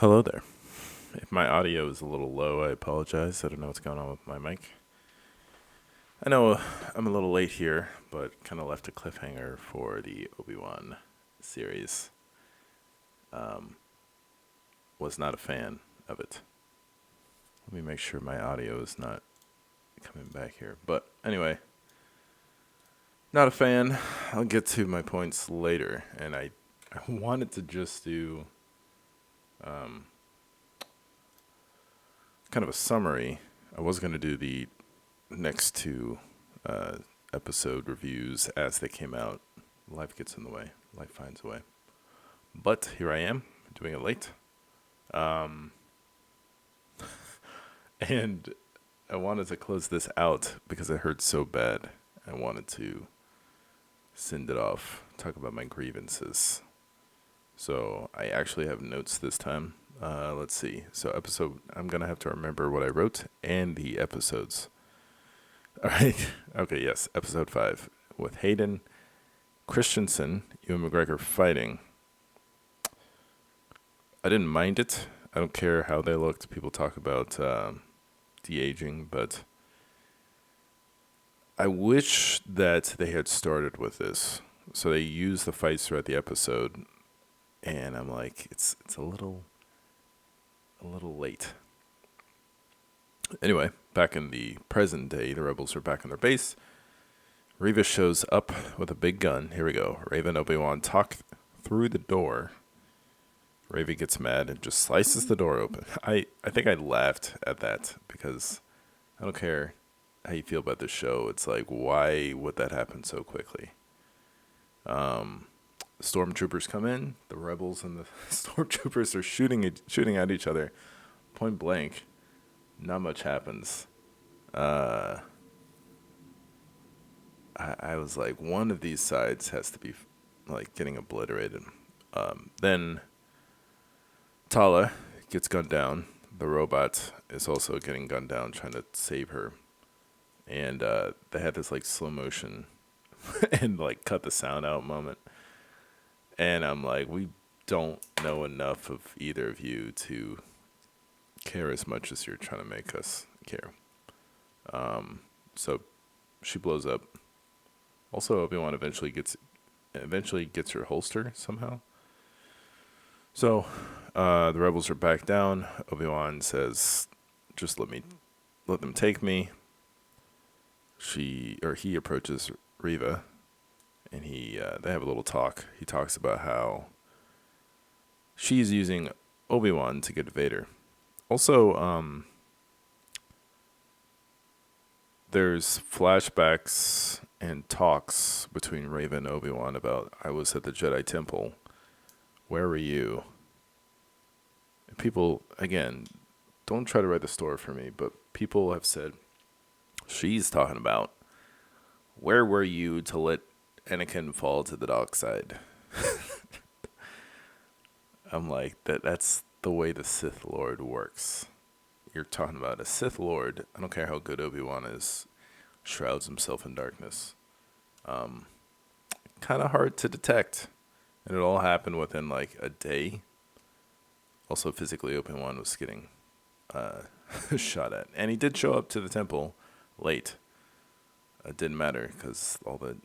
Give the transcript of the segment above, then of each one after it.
Hello there. If my audio is a little low, I apologize. I don't know what's going on with my mic. I know I'm a little late here, but kind of left a cliffhanger for the Obi-Wan series. Um, was not a fan of it. Let me make sure my audio is not coming back here. But anyway, not a fan. I'll get to my points later. And I wanted to just do um, kind of a summary. I was going to do the next two uh, episode reviews as they came out. Life gets in the way. Life finds a way. But here I am, doing it late. Um, and I wanted to close this out because it hurt so bad. I wanted to send it off, talk about my grievances. So I actually have notes this time. Let's see. So I'm going to have to remember what I wrote and the episodes. All right. Okay, yes. Episode 5 with Hayden Christensen, Ewan McGregor fighting. I didn't mind it. I don't care how they looked. People talk about de-aging, but I wish that they had started with this. So they used the fights throughout the episode, and I'm like, it's a little late. Anyway, back in the present day, the rebels are back on their base. Reva shows up with a big gun. Here we go. Reva and Obi-Wan talk through the door. Reva gets mad and just slices the door open. I think I laughed at that because I don't care how you feel about this show. It's like, why would that happen so quickly? Stormtroopers come in. The rebels and the stormtroopers are shooting at each other, point blank. Not much happens. I was like, one of these sides has to be like getting obliterated. Then Tala gets gunned down. The robot is also getting gunned down, trying to save her. And they had this like slow motion and like cut the sound out moment. And I'm like, we don't know enough of either of you to care as much as you're trying to make us care. So she blows up. Also, Obi-Wan eventually gets her holster somehow. So the rebels are back down. Obi-Wan says, "Just let them take me." He approaches Reva, and they have a little talk. He talks about how she's using Obi-Wan to get Vader. Also, there's flashbacks and talks between Reva and Obi-Wan about, I was at the Jedi Temple. Where were you? And people, again, don't try to write the story for me, but people have said, she's talking about, where were you to let Anakin fall to the dark side? I'm like, that's the way the Sith Lord works. You're talking about a Sith Lord. I don't care how good Obi-Wan is, shrouds himself in darkness. Kind of hard to detect. And it all happened within like a day. Also, physically, Obi-Wan was getting shot at. And he did show up to the temple late. It didn't matter because all the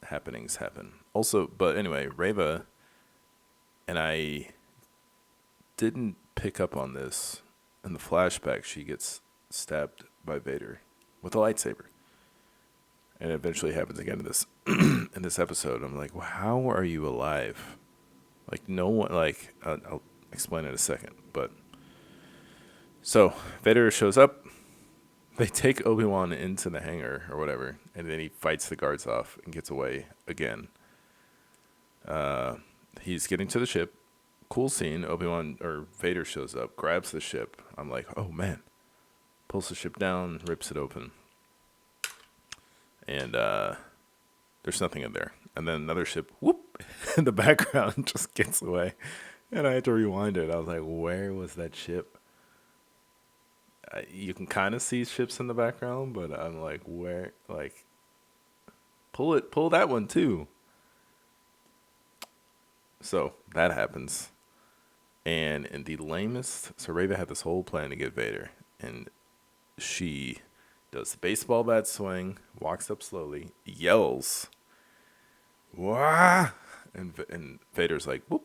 happenings happen. Also, but anyway, Reva and I didn't pick up on this. In the flashback, she gets stabbed by Vader with a lightsaber. And it eventually happens again in this in this episode. I'm like, well, how are you alive? Like, no one, like, I'll explain in a second. But, so, Vader shows up. They take Obi-Wan into the hangar or whatever. And then he fights the guards off and gets away again. He's getting to the ship. Cool scene. Vader shows up, grabs the ship. I'm like, oh man. Pulls the ship down, rips it open. And there's nothing in there. And then another ship, whoop, in the background just gets away. And I had to rewind it. I was like, where was that ship? You can kind of see ships in the background, but I'm like, where? Like, pull that one too. So that happens. And in the lamest, so Reva had this whole plan to get Vader, and she does the baseball bat swing, walks up slowly, yells, "Wah!" And Vader's like, "Whoop!"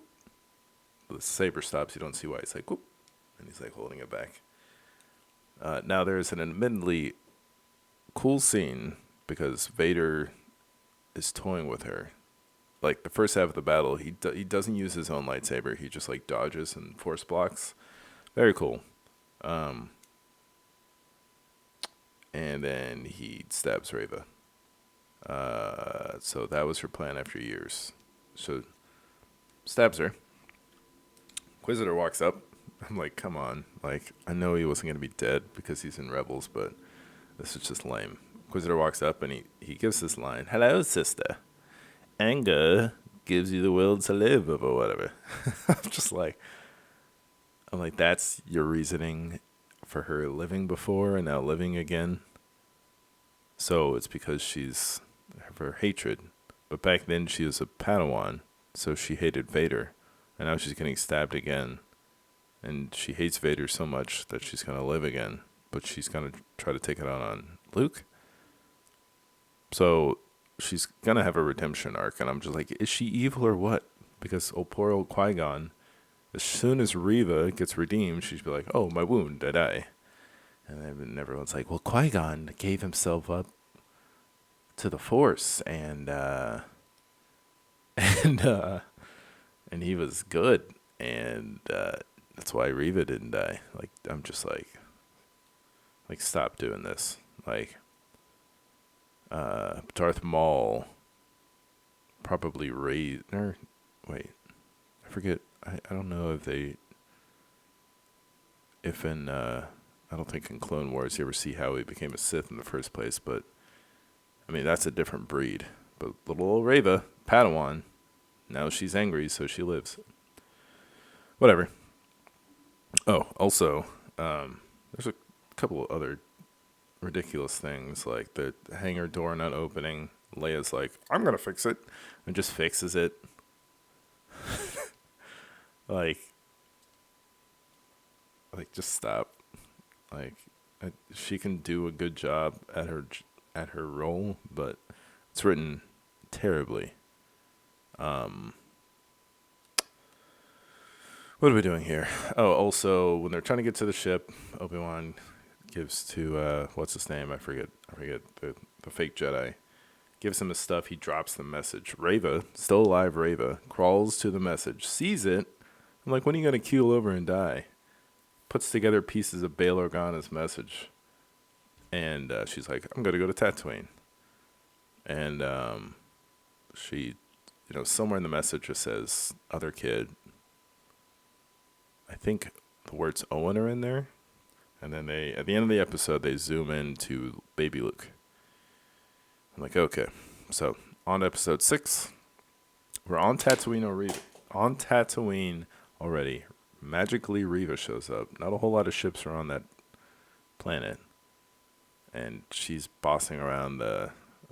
The saber stops. You don't see why. He's like, "Whoop!" And he's like holding it back. Now there's an admittedly cool scene because Vader is toying with her. Like the first half of the battle, he doesn't use his own lightsaber. He just like dodges and force blocks. Very cool. And then he stabs Reva. So that was her plan after years. So stabs her. Inquisitor walks up. I'm like, come on. Like, I know he wasn't going to be dead because he's in Rebels, but this is just lame. Inquisitor walks up and he gives this line, "Hello, sister. Anger gives you the will to live," or whatever. I'm like, that's your reasoning for her living before and now living again? So it's because she's of her hatred. But back then she was a Padawan, so she hated Vader. And now she's getting stabbed again. And she hates Vader so much that she's going to live again. But she's going to try to take it on Luke. So she's going to have a redemption arc. And I'm just like, is she evil or what? Because poor old Qui-Gon, as soon as Reva gets redeemed, she'd be like, "Oh, my wound, I die." And then everyone's like, well, Qui-Gon gave himself up to the Force, and and he was good, and that's why Reva didn't die. Like, I'm just like stop doing this. Like, Darth Maul probably raised. Or wait, I forget. I don't know if in I don't think in Clone Wars you ever see how he became a Sith in the first place, but I mean that's a different breed. But little old Reva, Padawan, now she's angry, so she lives. Whatever. Oh, also, there's a couple of other ridiculous things, like the hangar door not opening. Leia's like, "I'm gonna fix it," and just fixes it. like, just stop. Like, she can do a good job at her role, but it's written terribly. What are we doing here? Oh, also, when they're trying to get to the ship, Obi-Wan gives to what's his name? I forget the fake Jedi. Gives him his stuff. He drops the message. Reva, still alive, Reva crawls to the message, sees it. I'm like, when are you gonna keel over and die? Puts together pieces of Bail Organa's message, and she's like, "I'm gonna go to Tatooine." And she, somewhere in the message it says "other kid." I think the words Owen are in there, and then at the end of the episode they zoom in to baby Luke. I'm like, okay, so on to episode 6, we're on Tatooine already. Magically, Reva shows up. Not a whole lot of ships are on that planet. And she's bossing around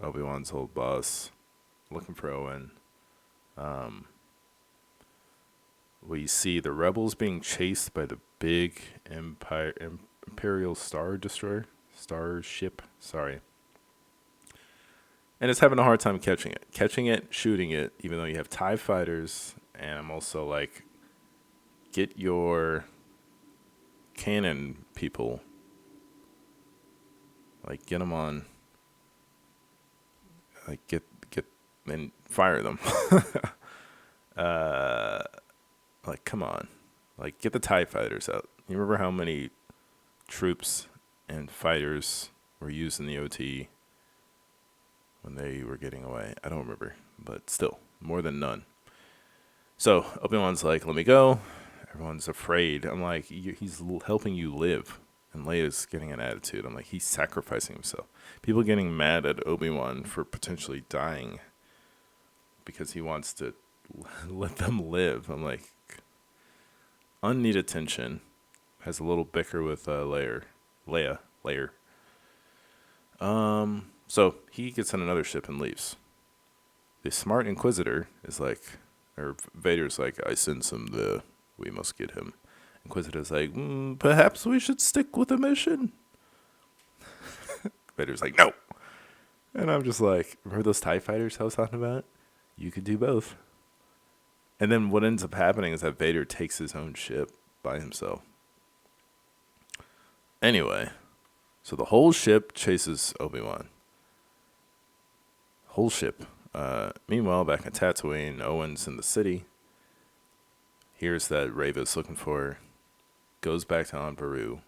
Obi-Wan's old boss, looking for Owen. We see the rebels being chased by the big Imperial Starship. Sorry. And it's having a hard time catching it, shooting it, even though you have TIE fighters. And I'm also like, get your cannon people. Like, get them on. Like, get and fire them. Like, come on. Like, get the TIE fighters out. You remember how many troops and fighters were used in the OT when they were getting away? I don't remember, but still, more than none. So, Obi-Wan's like, let me go. Everyone's afraid. I'm like, he's helping you live. And Leia's getting an attitude. I'm like, he's sacrificing himself. People getting mad at Obi-Wan for potentially dying because he wants to let them live. I'm like, unneeded tension. Has a little bicker with Leia. So he gets on another ship and leaves. The smart Inquisitor is like, or Vader's like, I sense him there. We must get him. Inquisitor's like, perhaps we should stick with the mission. Vader's like, no. And I'm just like, remember those TIE fighters I was talking about? You could do both. And then what ends up happening is that Vader takes his own ship by himself. Anyway, so the whole ship chases Obi-Wan. Whole ship. Meanwhile, back in Tatooine, Owen's in the city. Hears that Reva's looking for her. Goes back to Aunt Beru.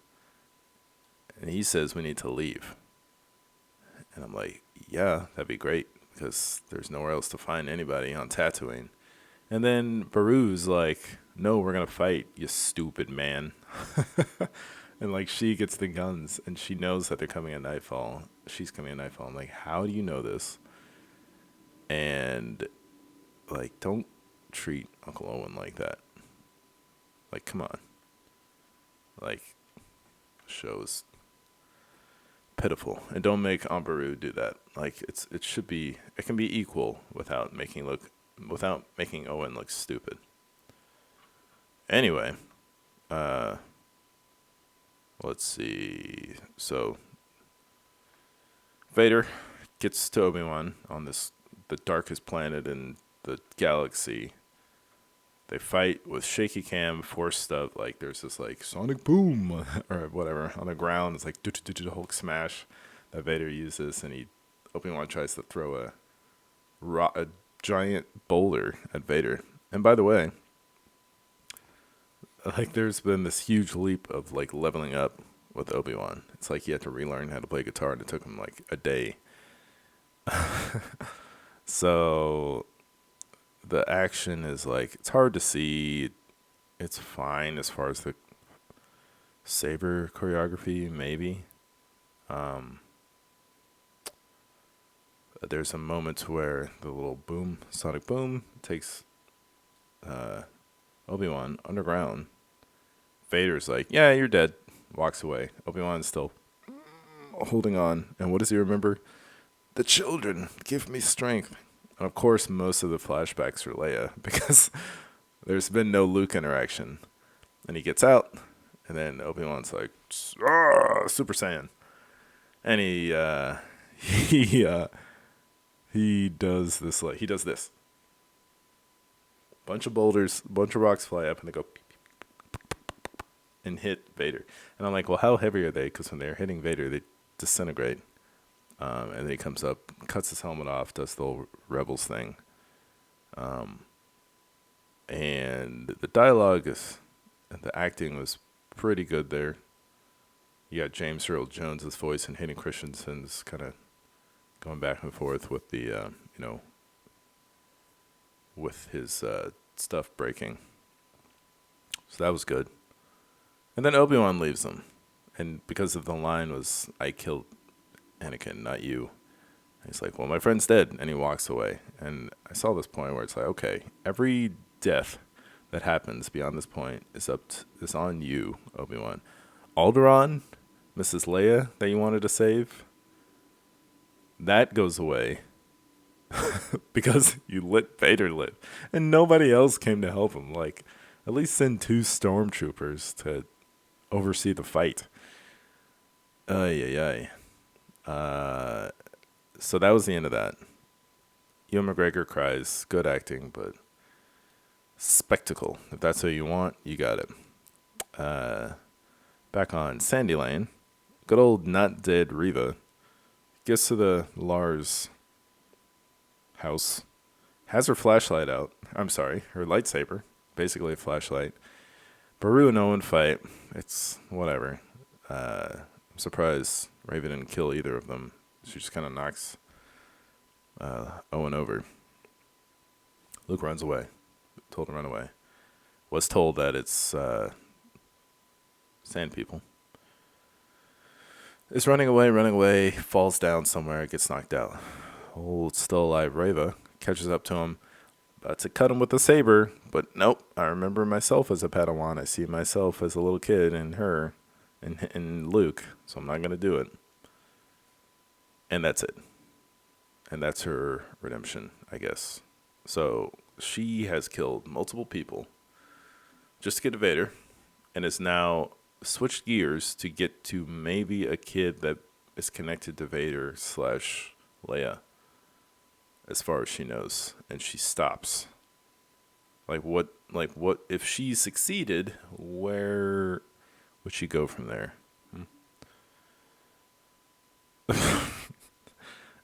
And he says we need to leave. And I'm like, yeah, that'd be great. Because there's nowhere else to find anybody on Tatooine. And then Beru's like, no, we're going to fight, you stupid man. And like she gets the guns and she knows that they're coming at nightfall. She's coming at nightfall. I'm like, how do you know this? And like, don't treat Uncle Owen like that. Like, come on. Like, shows pitiful. And don't make Aunt Beru do that. Like, it can be equal without making Owen look stupid. Anyway, let's see. So Vader gets to Obi-Wan on the darkest planet in the galaxy. They fight with shaky cam, force stuff. Like there's this like sonic boom or whatever on the ground. It's like Hulk smash that Vader uses, and Obi-Wan tries to throw a giant boulder at Vader. And by the way, like there's been this huge leap of like leveling up with Obi-Wan. It's like he had to relearn how to play guitar, and it took him like a day. So the action is like, it's hard to see. It's fine as far as the saber choreography, maybe. There's some moments where the little boom, sonic boom, takes Obi-Wan underground. Vader's like, yeah, you're dead. Walks away. Obi-Wan's still holding on. And what does he remember? The children give me strength. And of course, most of the flashbacks are Leia because there's been no Luke interaction. And he gets out, and then Obi-Wan's like, Super Saiyan. And he does this, like, he does this. Bunch of boulders, bunch of rocks fly up, and they go and hit Vader. And I'm like, well, how heavy are they? Because when they're hitting Vader, they disintegrate. And then he comes up, cuts his helmet off, does the whole Rebels thing. And the dialogue and the acting was pretty good there. You got James Earl Jones' voice and Hayden Christensen's kind of going back and forth with the, with his stuff breaking. So that was good. And then Obi-Wan leaves them. And because of the line was, I killed Anakin, not you. And he's like, well, my friend's dead. And he walks away. And I saw this point where it's like, okay, every death that happens beyond this point is on you, Obi-Wan. Alderaan, Mrs. Leia that you wanted to save, that goes away because you let Vader live. And nobody else came to help him. Like, at least send 2 stormtroopers to oversee the fight. So that was the end of that. Ewan McGregor cries. Good acting, but spectacle. If that's what you want, you got it. Back on Sandy Lane. Good old not dead Reva gets to the Lars house. Has her flashlight out. I'm sorry, her lightsaber. Basically a flashlight. Beru and Owen fight. It's whatever. I'm surprised Raven didn't kill either of them. She just kind of knocks Owen over. Luke runs away. Told to run away. Was told that it's sand people. Is running away, falls down somewhere, gets knocked out. Old still alive Reva catches up to him. About to cut him with a saber, but nope. I remember myself as a Padawan. I see myself as a little kid in her, in Luke, so I'm not going to do it. And that's it. And that's her redemption, I guess. So she has killed multiple people just to get to Vader, and is now switched gears to get to maybe a kid that is connected to Vader slash Leia, as far as she knows, and she stops. What if she succeeded, where would she go from there?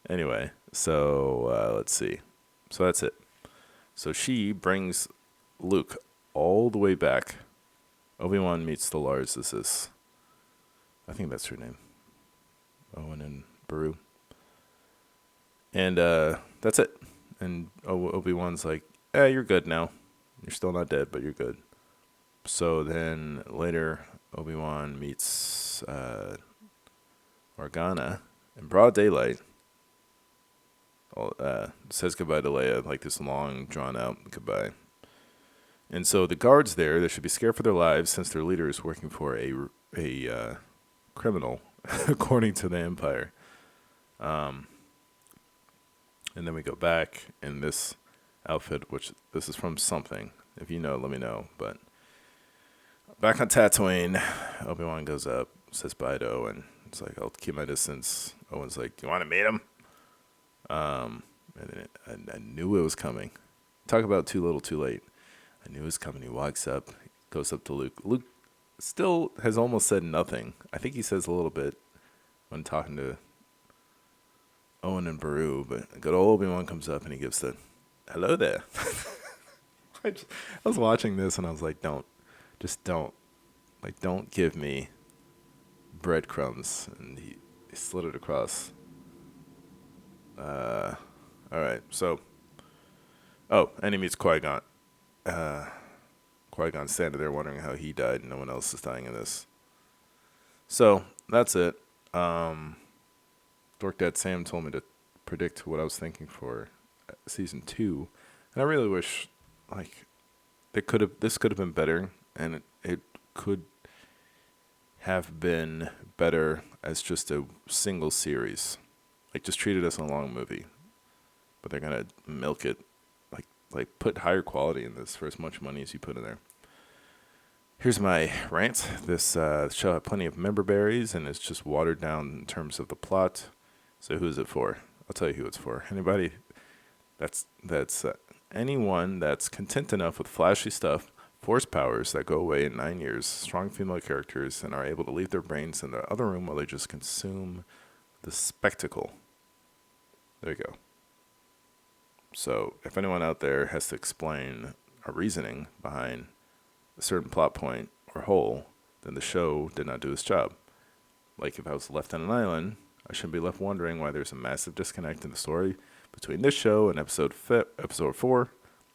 Anyway, so let's see. So that's it. So she brings Luke all the way back. Obi-Wan meets the Lars. I think that's her name. Owen and Beru. And that's it. And Obi-Wan's like, you're good now. You're still not dead, but you're good. So then later, Obi-Wan meets Organa in broad daylight. Says goodbye to Leia, like this long, drawn-out goodbye. And so the guards there, they should be scared for their lives since their leader is working for a criminal, according to the Empire. And then we go back in this outfit, which this is from something. If you know, let me know. But back on Tatooine, Obi-Wan goes up, says bye to Owen. It's like, I'll keep my distance. Owen's like, do you want to meet him? And then I knew it was coming. Talk about too little, too late. I knew it was coming. He walks up, goes up to Luke. Luke still has almost said nothing. I think he says a little bit when talking to Owen and Beru, but good old Obi-Wan comes up and he gives the hello there. I was watching this and I was like, don't give me breadcrumbs. And he slid it across. All right, so, and he meets Qui-Gon. Qui-Gon's standing there wondering how he died and no one else is dying in this. So, that's it. Dork Dad Sam told me to predict what I was thinking for season 2. And I really wish, this could have been better, and it could have been better as just a single series. Just treat it as a long movie. But they're going to milk it. Put higher quality in this for as much money as you put in there. Here's my rant. This show had plenty of member berries, and it's just watered down in terms of the plot. So who is it for? I'll tell you who it's for. Anybody that's anyone that's content enough with flashy stuff, force powers that go away in 9 years, strong female characters, and are able to leave their brains in the other room while they just consume the spectacle. There you go. So if anyone out there has to explain a reasoning behind a certain plot point or hole, then the show did not do its job. If I was left on an island, I shouldn't be left wondering why there's a massive disconnect in the story between this show and episode 4, or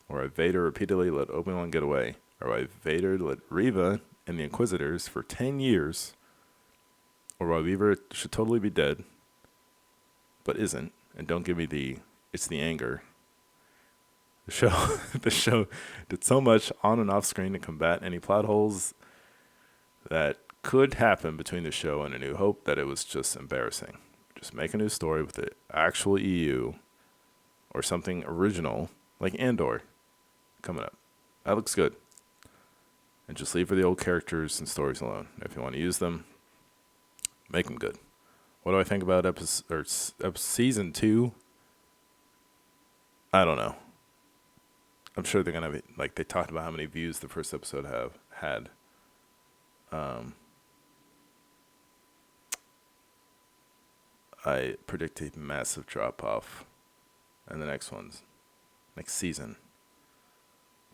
why Vader repeatedly let Obi-Wan get away, or why Vader let Reva and the Inquisitors for 10 years, or why Weaver should totally be dead, but isn't, and don't give me it's the anger. The show did so much on and off screen to combat any plot holes that could happen between the show and A New Hope that it was just embarrassing. Just make a new story with the actual EU or something original like Andor coming up. That looks good. And just leave for the old characters and stories alone. If you want to use them, make them good. What do I think about season 2? I don't know. I'm sure they're going to be, they talked about how many views the first episode had. I predict a massive drop-off in the next season.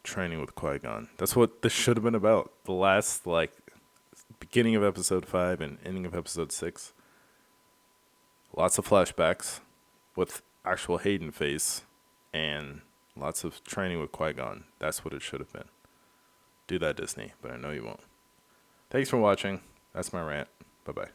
Training with Qui-Gon. That's what this should have been about. The last, beginning of episode 5 and ending of episode 6. Lots of flashbacks with actual Hayden face and lots of training with Qui-Gon. That's what it should have been. Do that, Disney, but I know you won't. Thanks for watching. That's my rant. Bye-bye.